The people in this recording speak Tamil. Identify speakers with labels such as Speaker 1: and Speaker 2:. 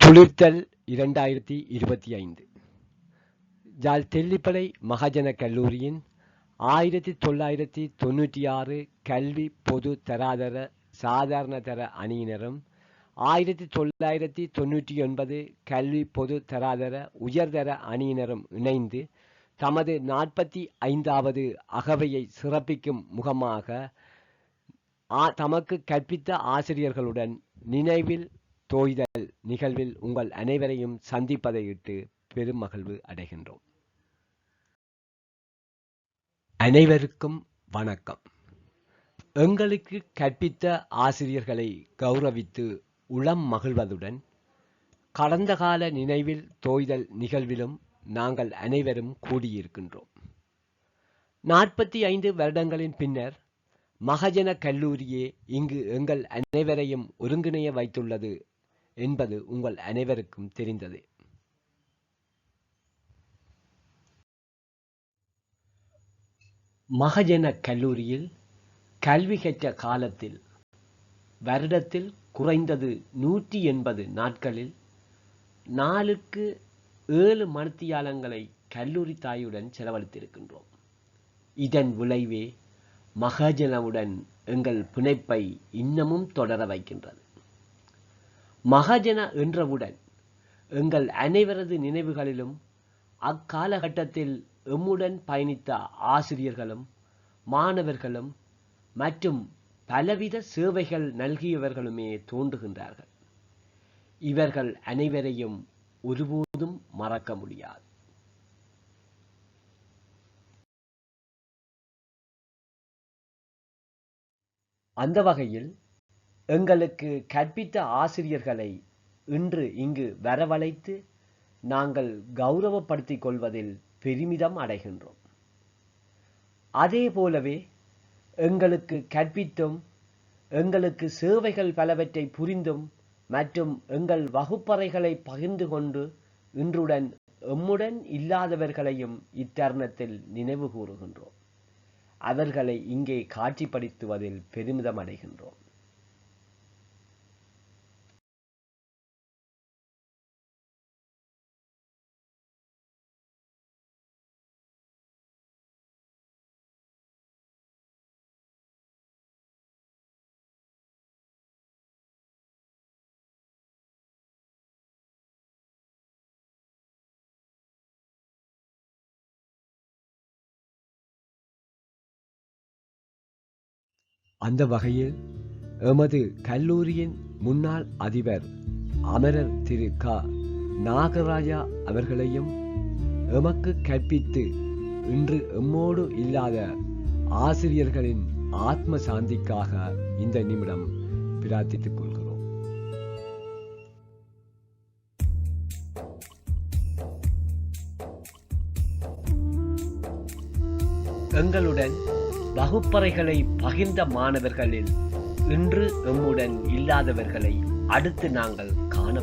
Speaker 1: துளிர்த்தல் 2025 ஜாழ் தெல்லிப்பளை மகாஜன கல்லூரியின் 1996 கல்வி பொது தராதர சாதாரண தர அணியினரும் 1999 கல்வி பொது தராதர உயர்தர அணியினரும் இணைந்து தமது 45வது அகவையை சிறப்பிக்கும் முகமாக தமக்கு கற்பித்த ஆசிரியர்களுடன் நினைவில் தோய்தல் நிகழ்வில் உங்கள் அனைவரையும் சந்திப்பதையிட்டு பெரும் மகிழ்வு அடைகின்றோம். அனைவருக்கும் வணக்கம். எங்களுக்கு கற்பித்த ஆசிரியர்களை கௌரவித்து உளம் மகிழ்வதுடன் கடந்த கால நினைவில் தோய்தல் நிகழ்விலும் நாங்கள் அனைவரும் கூடியிருக்கின்றோம். 45 வருடங்களின் பின்னர் மகாஜன கல்லூரியே இங்கு எங்கள் அனைவரையும் ஒருங்கிணைய வைத்துள்ளது என்பது உங்கள் அனைவருக்கும் தெரிந்தது. மகாஜன கல்லூரியில் கல்வி கற்ற காலத்தில் வருடத்தில் குறைந்தது 180 நாட்களில் 4க்கு 7 மணித்தியாலங்களை கல்லூரி தாயுடன் செலவழித்திருக்கின்றோம். இதன் விளைவே மகாஜனவுடன் எங்கள் பிணைப்பை இன்னமும் தொடர வைக்கின்றது. மகாஜன என்றவுடன் எங்கள் அனைவரது நினைவுகளிலும் அக்காலகட்டத்தில் எம்முடன் பயணித்த ஆசிரியர்களும் மாணவர்களும் மற்றும் பலவித சேவைகள் நல்கியவர்களுமே தோன்றுகின்றார்கள். இவர்கள் அனைவரையும் ஒருபோதும் மறக்க முடியாது. அந்த வகையில் எங்களுக்கு கற்பித்த ஆசிரியர்களை இன்று இங்கு வரவழைத்து நாங்கள் கௌரவப்படுத்திக் கொள்வதில் பெருமிதம் அடைகின்றோம். அதே போலவே எங்களுக்கு கற்பித்தும் எங்களுக்கு சேவைகள் பலவற்றை புரிந்தும் மற்றும் எங்கள் வகுப்பறைகளை பகிர்ந்து கொண்டு இன்றுடன் எம்முடன் இல்லாதவர்களையும் இத்தருணத்தில் நினைவு கூறுகின்றோம். அவர்களை இங்கே காட்சிப்படுத்துவதில் பெருமிதம் அடைகின்றோம். அந்த வகையில் எமது கல்லூரியின் முன்னாள் அதிபர் அமரர் திரு க. நாகராஜா அவர்களையும் எமக்கு கற்பித்து இன்று எம்மோடு இல்லாத ஆசிரியர்களின் ஆத்ம சாந்திக்காக இந்த நிமிடம் பிரார்த்தித்துக் கொள்கிறோம். எங்களுடன் வகுப்பறைகளை பகிர்ந்த மாணவர்களில் இன்று எம்முடன் இல்லாதவர்களை அடுத்து நாங்கள் காண